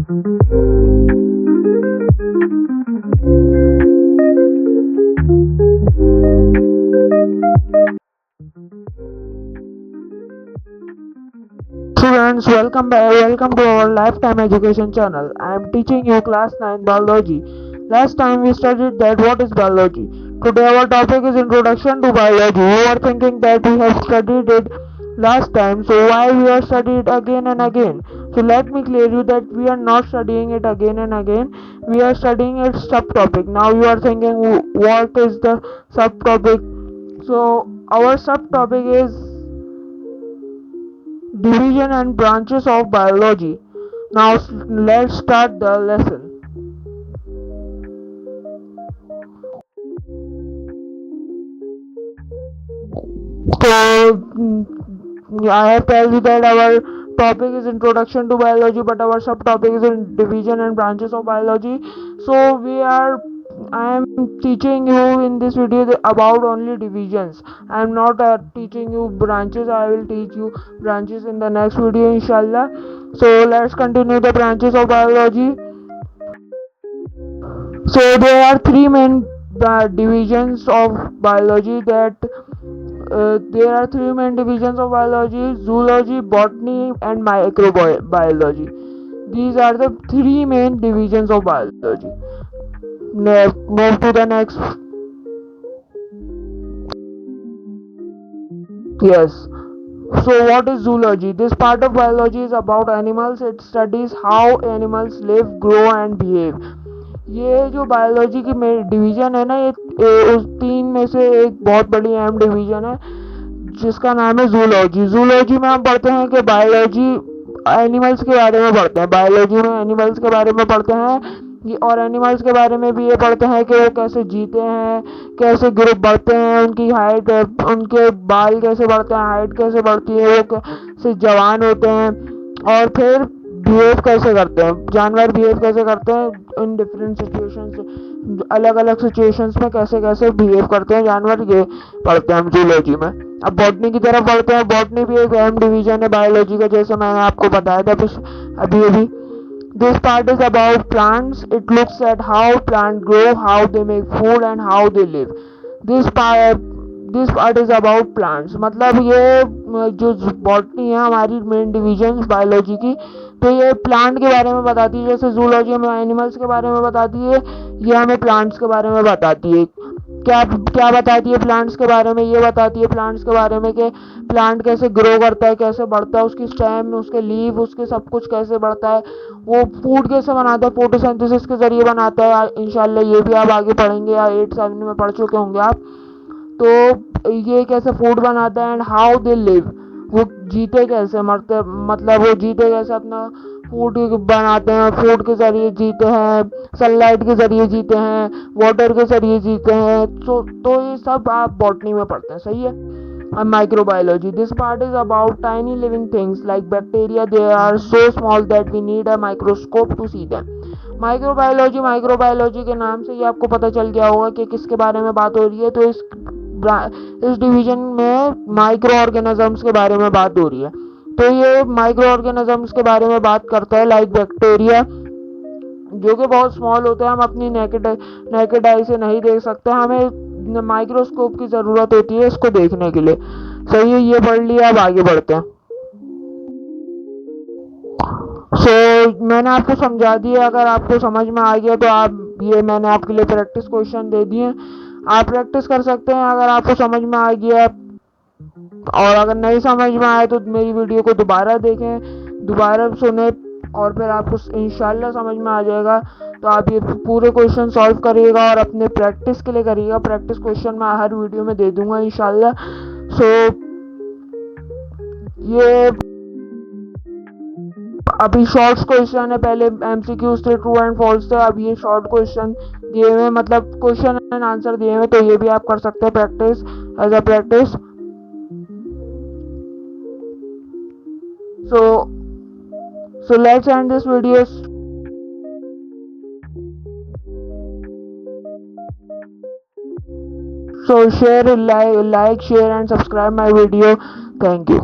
Students, welcome back. Welcome to our lifetime education channel. I am teaching you class 9 biology. Last time we studied that what is biology. Today our topic is introduction to biology. You are thinking that we have studied it last time, so why we are studying it again and again? So let me clear you that we are not studying it again and again. We are studying its subtopic. Now you are thinking what is the subtopic? So our subtopic is division and branches of biology. Now let's start the lesson. So I have told you that our topic is introduction to biology, but our subtopic is in division and branches of biology. So I am teaching you in this video about only divisions. I am not teaching you branches. I will teach you branches in the next video, inshallah. So let's continue the branches of biology. So there are three main divisions of biology that there are three main divisions of biology: zoology, botany, and microbiology. These are the three main divisions of biology. Move to the next. Yes. So what is zoology? This part of biology is about animals. It studies how animals live, grow and behave. ये जो biology की division है ना, ये उस तीन में से एक बहुत बड़ी अहम डिवीजन है जिसका नाम है जूलॉजी। जूलॉजी में हम पढ़ते हैं कि बायोलॉजी एनिमल्स के बारे में पढ़ते हैं, बायोलॉजी में एनिमल्स के बारे में पढ़ते हैं और एनिमल्स के बारे में भी ये पढ़ते हैं कि वो कैसे जीते हैं, कैसे ग्रुप बढ़ते हैं, उनकी हाइट, उनके बाल कैसे बढ़ते हैं, हाइट कैसे बढ़ती है, वो कैसे जवान होते हैं और फिर बिहेव कैसे करते हैं, जानवर बिहेव कैसे करते हैं इन डिफरेंट सिचुएशंस, अलग अलग सिचुएशंस में कैसे कैसे बिहेव करते हैं जानवर, ये पढ़ते हैं हम जूलॉजी में। अब बॉटनी की तरफ बढ़ते हैं। बॉटनी भी एक अहम डिवीजन है बायोलॉजी का, जैसे मैंने आपको बताया था अभी अभी। This part is about plants. It looks at how plant grow, how they make food and how they live. This part is about plants. मतलब ये जो बॉटनी है हमारी मेन डिवीजन बायोलॉजी की, तो ये प्लांट के बारे में बताती है। जैसे जूलॉजी में एनिमल्स के बारे में बताती है, ये हमें प्लांट्स के बारे में बताती है। क्या क्या बताती है प्लांट्स के बारे में? ये बताती है प्लांट्स के बारे में कि प्लांट कैसे ग्रो करता है, कैसे बढ़ता है, उसकी स्टेम, उसके लीव, उसके सब कुछ कैसे बढ़ता है, वो फूड कैसे बनाता है, फोटोसिंथेसिस के जरिए बनाता है। इंशाल्लाह ये भी आप आगे पढ़ेंगे या 8-7 में पढ़ चुके होंगे आप। तो ये कैसे फूड बनाता है एंड हाउ दे लिव, वो जीते कैसे, मरते मतलब वो जीते कैसे, अपना फूड बनाते हैं, फूड के जरिए जीते हैं, सनलाइट के जरिए जीते हैं, वाटर के जरिए जीते हैं। तो ये सब आप बॉटनी में पढ़ते हैं, सही है। Microbiology. This part is about tiny living things like bacteria. They are so small that we need a microscope to see them. Microbiology के नाम से ये आपको पता चल गया होगा कि किसके बारे में बात हो रही है। तो इस डिवीजन में माइक्रो ऑर्गेनिजम्स के बारे में बात हो रही है। तो ये माइक्रो ऑर्गेनिजम्स के बारे में बात करता है, लाइक बैक्टीरिया, जो कि बहुत स्मॉल होते हैं, हम अपनी नेकेड आई से नहीं देख सकते, हमें माइक्रोस्कोप की ज़रूरत होती है इसको देखने के लिए। सही है, ये पढ़ लिया। अब आगे बढ़ते हैं। मैंने आपको समझा दिया। अगर आपको समझ में आ गया तो आप, ये मैंने आपके लिए प्रैक्टिस क्वेश्चन दे दिए, आप प्रैक्टिस कर सकते हैं अगर आपको समझ में आ गया। और अगर नहीं समझ में आए तो मेरी वीडियो को दोबारा देखें, दोबारा सुने और फिर आपको इंशाल्लाह समझ में आ जाएगा। तो आप ये पूरे क्वेश्चन सॉल्व करिएगा और अपने प्रैक्टिस के लिए करिएगा। प्रैक्टिस क्वेश्चन मैं हर वीडियो में दे दूंगा इंशाल्लाह। ये अभी शॉर्ट क्वेश्चन है, पहले एमसीक्यूज थे, ट्रू एंड फॉल्स थे, अब ये शॉर्ट क्वेश्चन दिए हुए, मतलब क्वेश्चन एंड आंसर दिए हुए, तो ये भी आप कर सकते हैं practice, as a practice. So let's end this video. So share, like, share and subscribe my video. Thank you.